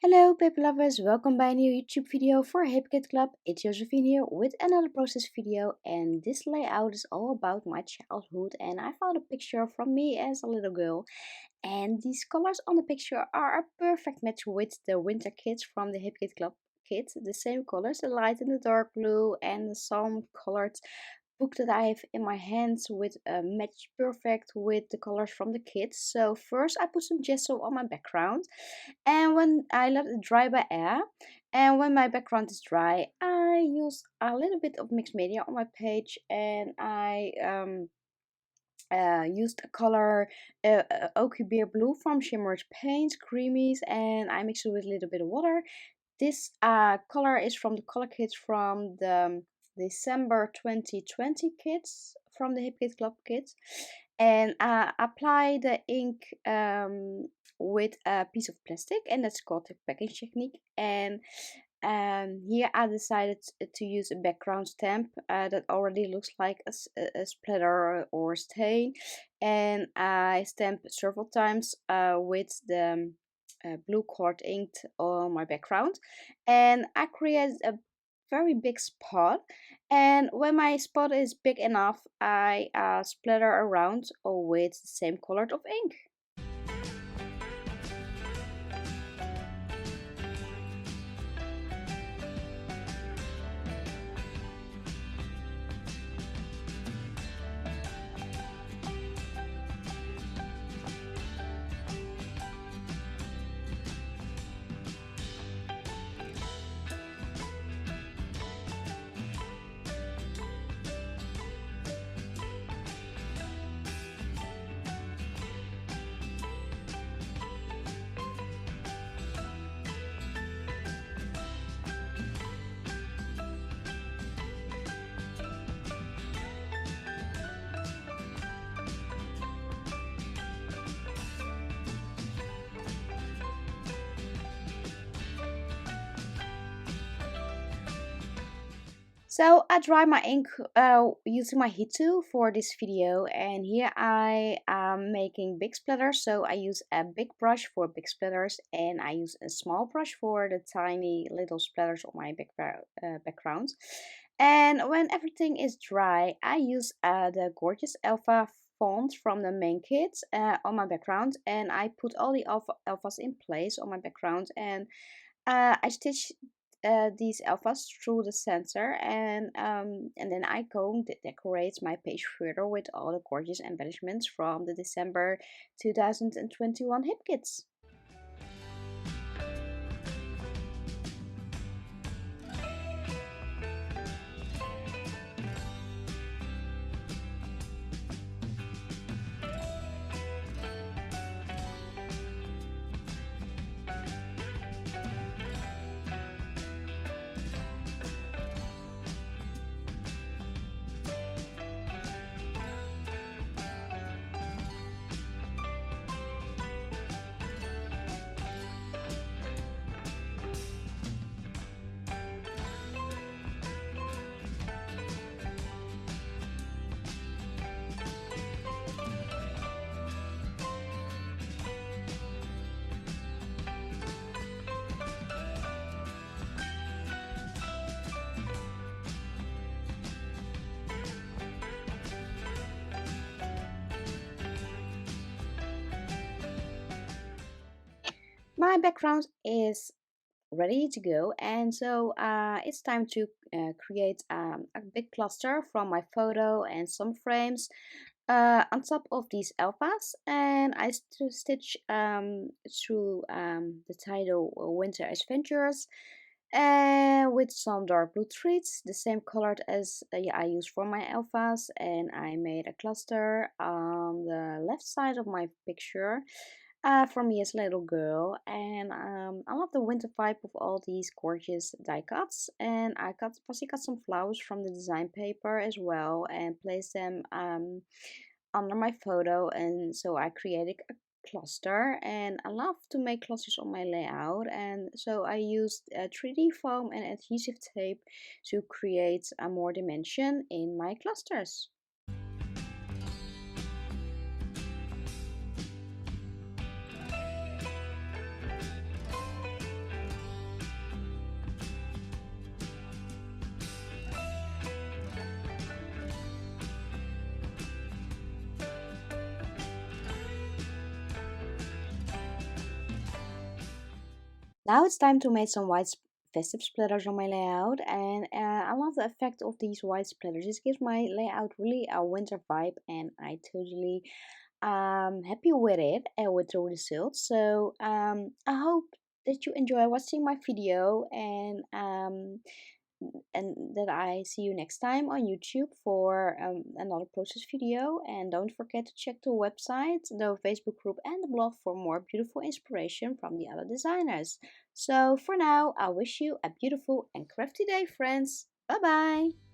Hello Paperlovers, welcome by a new YouTube video for Hippie Club. It's Josephine here with another process video, and this layout is all about my childhood, and I found a picture from me as a little girl, and these colors on the picture are a perfect match with the winter kits from the Hippie Club kit. The same colors, the light and the dark blue, and the some colored book that I have in my hands with match perfect with the colors from the kits. So first I put some gesso on my background, and when I let it dry by air, and when my background is dry, I use a little bit of mixed media on my page, and I used a color Oaky Beer Blue from Shimmerz paints, creamies, and I mixed it with a little bit of water. This color is from the color kits from the December 2020 kits from the Hip Kit Club kits, and apply the ink with a piece of plastic, and that's called the packaging technique. And here I decided to use a background stamp that already looks like a splatter or a stain, and I stamped several times with the blue colored ink on my background, and I created a very big spot. And when my spot is big enough, I splatter around with the same color of ink. So I dry my ink using my heat tool for this video, and here I am making big splatters. So I use a big brush for big splatters, and I use a small brush for the tiny little splatters on my background. And when everything is dry, I use the gorgeous Alpha font from the main kit on my background, and I put all the alphas in place on my background, and I stitch these alphas through the center, and then I go decorate my page further with all the gorgeous embellishments from the December 2021 hip kits. My background is ready to go, and so it's time to create a big cluster from my photo and some frames on top of these alphas, and I stitch through the title Winter Adventures with some dark blue threads, the same colored as I use for my alphas, and I made a cluster on the left side of my picture for me as a little girl. And I love the winter vibe of all these gorgeous die cuts, and I firstly cut some flowers from the design paper as well and placed them under my photo, and so I created a cluster, and I love to make clusters on my layout, and so I used 3D foam and adhesive tape to create a more dimension in my clusters. Now it's time to make some white festive splatters on my layout, and I love the effect of these white splatters. This gives my layout really a winter vibe, and I totally happy with it and with the results. So I hope that you enjoy watching my video, and that I see you next time on YouTube for another process video. And don't forget to check the website, the Facebook group, and the blog for more beautiful inspiration from the other designers. So for now, I wish you a beautiful and crafty day, friends. Bye bye.